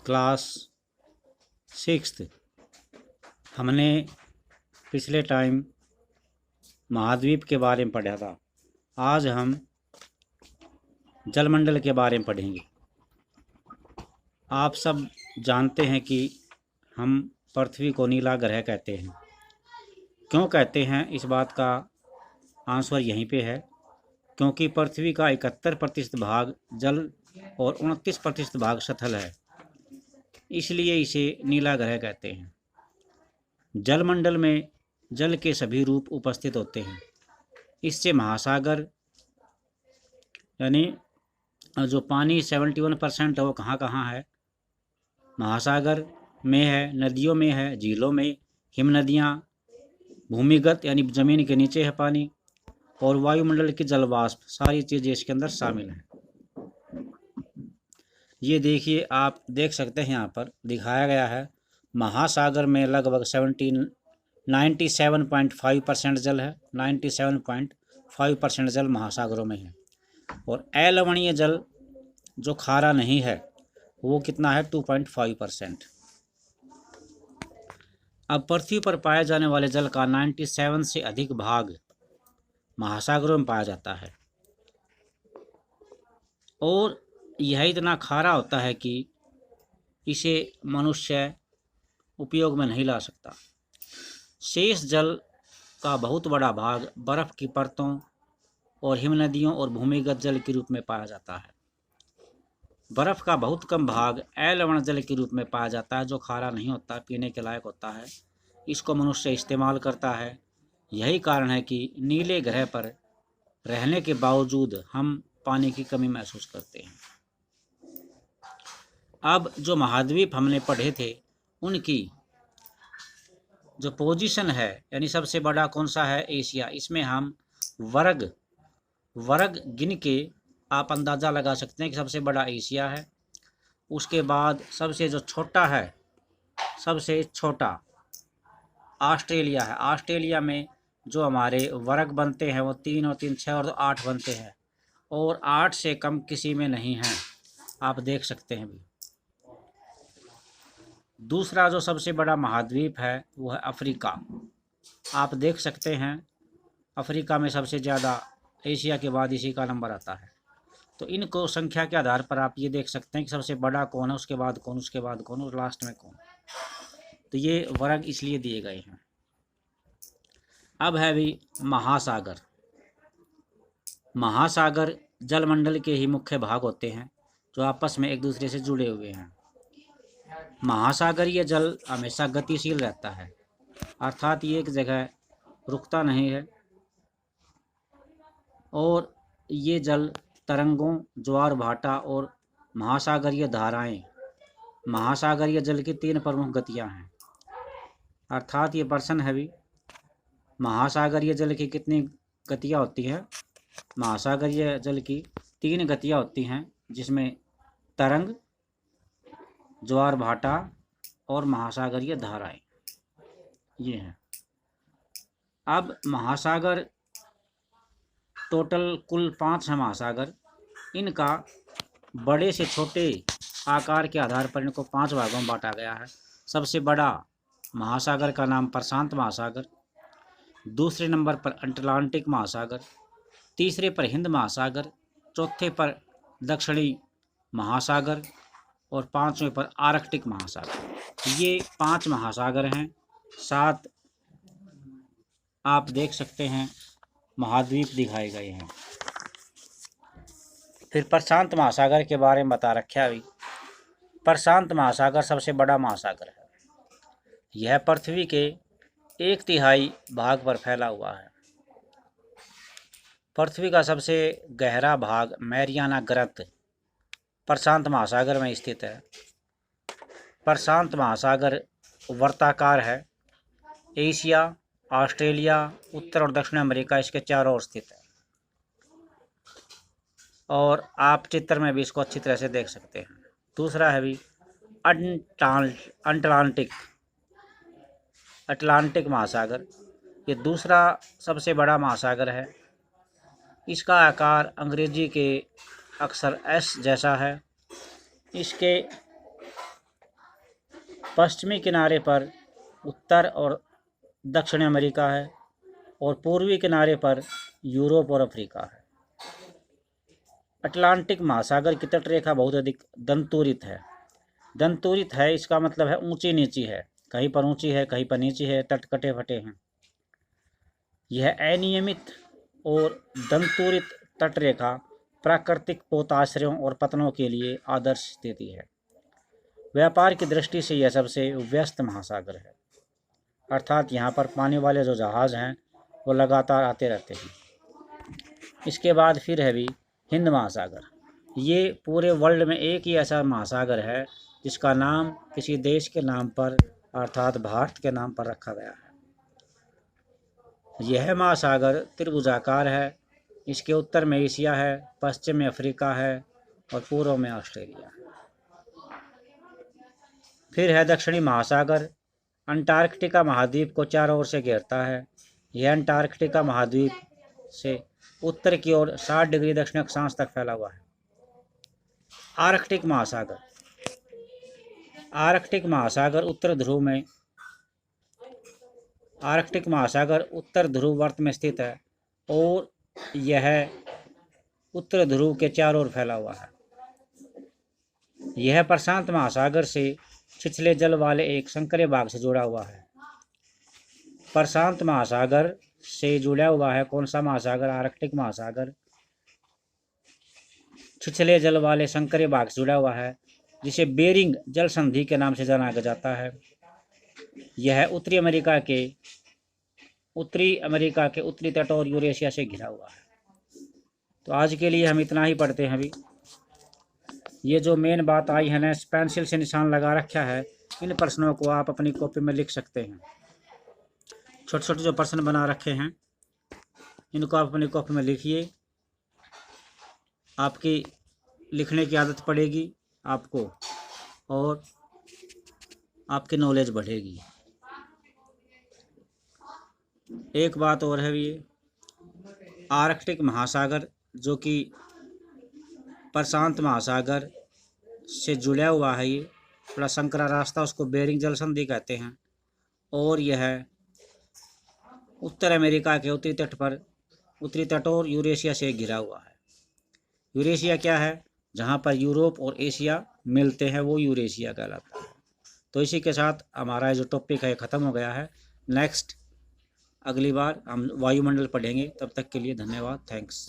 Class 6th हमने पिछले time महाद्वीप के बारे में पढ़ा था। आज हम जलमंडल के बारे में पढ़ेंगे। आप सब जानते हैं कि हम पृथ्वी को नीला ग्रह कहते हैं। क्यों कहते हैं, इस बात का आंसर यहीं पे है। क्योंकि पृथ्वी का 71% भाग जल और 29% भाग स्थल है, इसलिए इसे नीला ग्रह कहते हैं। जलमंडल में जल के सभी रूप उपस्थित होते हैं। इससे महासागर यानी जो पानी 71% है वो कहाँ कहाँ है? महासागर में है, नदियों में है, झीलों में, हिम नदियाँ, भूमिगत यानी ज़मीन के नीचे है पानी, और वायुमंडल की जलवाष्प, सारी चीज़ें इसके अंदर शामिल हैं। ये देखिए, आप देख सकते हैं, यहाँ पर दिखाया गया है महासागर में लगभग 97.5% जल है। 97.5% जल महासागरों में है। और अलवणीय जल जो खारा नहीं है वो कितना है? 2.5%। अब पृथ्वी पर पाए जाने वाले जल का 97 से अधिक भाग महासागरों में पाया जाता है, और यह इतना खारा होता है कि इसे मनुष्य उपयोग में नहीं ला सकता। शेष जल का बहुत बड़ा भाग बर्फ की परतों और हिम नदियों और भूमिगत जल के रूप में पाया जाता है। बर्फ का बहुत कम भाग अलवण जल के रूप में पाया जाता है, जो खारा नहीं होता, पीने के लायक होता है। इसको मनुष्य इस्तेमाल करता है। यही कारण है कि नीले ग्रह पर रहने के बावजूद हम पानी की कमी महसूस करते हैं। अब जो महाद्वीप हमने पढ़े थे उनकी जो पोजीशन है, यानी सबसे बड़ा कौन सा है? एशिया। इसमें हम वर्ग गिन के आप अंदाज़ा लगा सकते हैं कि सबसे बड़ा एशिया है। उसके बाद सबसे जो छोटा है, सबसे छोटा ऑस्ट्रेलिया है। ऑस्ट्रेलिया में जो हमारे वर्ग बनते हैं वो 3 और 3 6 और 8 बनते हैं, और 8 से कम किसी में नहीं है, आप देख सकते हैं भी। दूसरा जो सबसे बड़ा महाद्वीप है वो है अफ्रीका। आप देख सकते हैं अफ्रीका में सबसे ज़्यादा, एशिया के बाद इसी का नंबर आता है। तो इनको संख्या के आधार पर आप ये देख सकते हैं कि सबसे बड़ा कौन है, उसके बाद कौन, उसके बाद कौन, और लास्ट में कौन। तो ये वर्ग इसलिए दिए गए हैं। अब है भी महासागर। महासागर जलमंडल के ही मुख्य भाग होते हैं जो आपस में एक दूसरे से जुड़े हुए हैं। महासागरीय जल हमेशा गतिशील रहता है, अर्थात ये एक जगह रुकता नहीं है, और ये जल तरंगों, ज्वार भाटा और महासागरीय धाराएं, महासागरीय जल की 3 प्रमुख गतियां हैं। अर्थात ये प्रश्न है भी, महासागरीय जल की कितनी गतियां होती हैं? महासागरीय जल की 3 गतियां होती हैं, जिसमें तरंग, ज्वार भाटा और महासागरीय धाराएं ये हैं। अब महासागर टोटल कुल 5 है महासागर। इनका बड़े से छोटे आकार के आधार पर इनको 5 भागों में बांटा गया है। सबसे बड़ा महासागर का नाम प्रशांत महासागर, दूसरे नंबर पर अटलांटिक महासागर, तीसरे पर हिंद महासागर, चौथे पर दक्षिणी महासागर, और 5वें पर आर्कटिक महासागर। ये 5 महासागर हैं। 7 आप देख सकते हैं महाद्वीप दिखाए गए हैं। फिर प्रशांत महासागर के बारे में बता रखा है अभी। प्रशांत महासागर सबसे बड़ा महासागर है। यह पृथ्वी के 1/3 भाग पर फैला हुआ है। पृथ्वी का सबसे गहरा भाग मैरियाना गर्त प्रशांत महासागर में स्थित है। प्रशांत महासागर वर्ताकार है। एशिया, ऑस्ट्रेलिया, उत्तर और दक्षिण अमेरिका इसके चारों ओर स्थित है, और आप चित्र में भी इसको अच्छी तरह से देख सकते हैं। दूसरा है भी अटलांटिक महासागर। ये दूसरा सबसे बड़ा महासागर है। इसका आकार अंग्रेजी के अक्षर एस जैसा है। इसके पश्चिमी किनारे पर उत्तर और दक्षिण अमेरिका है और पूर्वी किनारे पर यूरोप और अफ्रीका है। अटलांटिक महासागर की तटरेखा बहुत अधिक दंतुरित है। दंतुरित है इसका मतलब है ऊंची नीची है, कहीं पर ऊंची है कहीं पर नीची है, तट कटे फटे हैं। यह अनियमित और दंतुरित तटरेखा प्राकृतिक पोताश्रयों और पतनों के लिए आदर्श स्थिति है। व्यापार की दृष्टि से यह सबसे व्यस्त महासागर है, अर्थात यहाँ पर पानी वाले जो जहाज़ हैं वो लगातार आते रहते हैं। इसके बाद फिर है भी हिंद महासागर। ये पूरे वर्ल्ड में एक ही ऐसा महासागर है जिसका नाम किसी देश के नाम पर अर्थात भारत के नाम पर रखा गया है। यह महासागर त्रिभुजाकार है। इसके उत्तर में एशिया है, पश्चिम में अफ्रीका है और पूर्व में ऑस्ट्रेलिया है। फिर है दक्षिणी महासागर। अंटार्कटिका महाद्वीप को चारों ओर से घेरता है। यह अंटार्कटिका महाद्वीप से उत्तर की ओर 60 डिग्री दक्षिण अक्षांश तक फैला हुआ है। आर्कटिक महासागर। आर्कटिक महासागर उत्तर ध्रुव में आर्कटिक महासागर उत्तर ध्रुववर्त में स्थित है और यह उत्तर ध्रुव के चारों ओर फैला हुआ है। यह प्रशांत महासागर से छिछले जल वाले एक संकरे भाग से जुड़ा हुआ है। प्रशांत महासागर से जुड़ा हुआ है कौन सा महासागर? आर्कटिक महासागर छिछले जल वाले संकरे भाग से जुड़ा हुआ है, जिसे बेरिंग जल संधि के नाम से जाना जाता है। यह उत्तरी अमेरिका के उत्तरी तट और यूरेशिया से घिरा हुआ है। तो आज के लिए हम इतना ही पढ़ते हैं। अभी ये जो मेन बात आई है ना, पेंसिल से निशान लगा रखा है, इन प्रश्नों को आप अपनी कॉपी में लिख सकते हैं। छोटे छोटे जो प्रश्न बना रखे हैं इनको आप अपनी कॉपी में लिखिए। आपकी लिखने की आदत पड़ेगी आपको और आपकी नॉलेज बढ़ेगी। एक बात और है, ये आर्कटिक महासागर जो कि प्रशांत महासागर से जुड़ा हुआ है, ये थोड़ा संकरा रास्ता, उसको बेरिंग जल संधि कहते हैं। और यह उत्तर अमेरिका के उत्तरी तट और यूरेशिया से घिरा हुआ है। यूरेशिया क्या है? जहाँ पर यूरोप और एशिया मिलते हैं वो यूरेशिया कहलाता है। तो इसी के साथ हमारा जो टॉपिक है ख़त्म हो गया है। नेक्स्ट अगली बार हम वायुमंडल पढ़ेंगे। तब तक के लिए धन्यवाद। थैंक्स।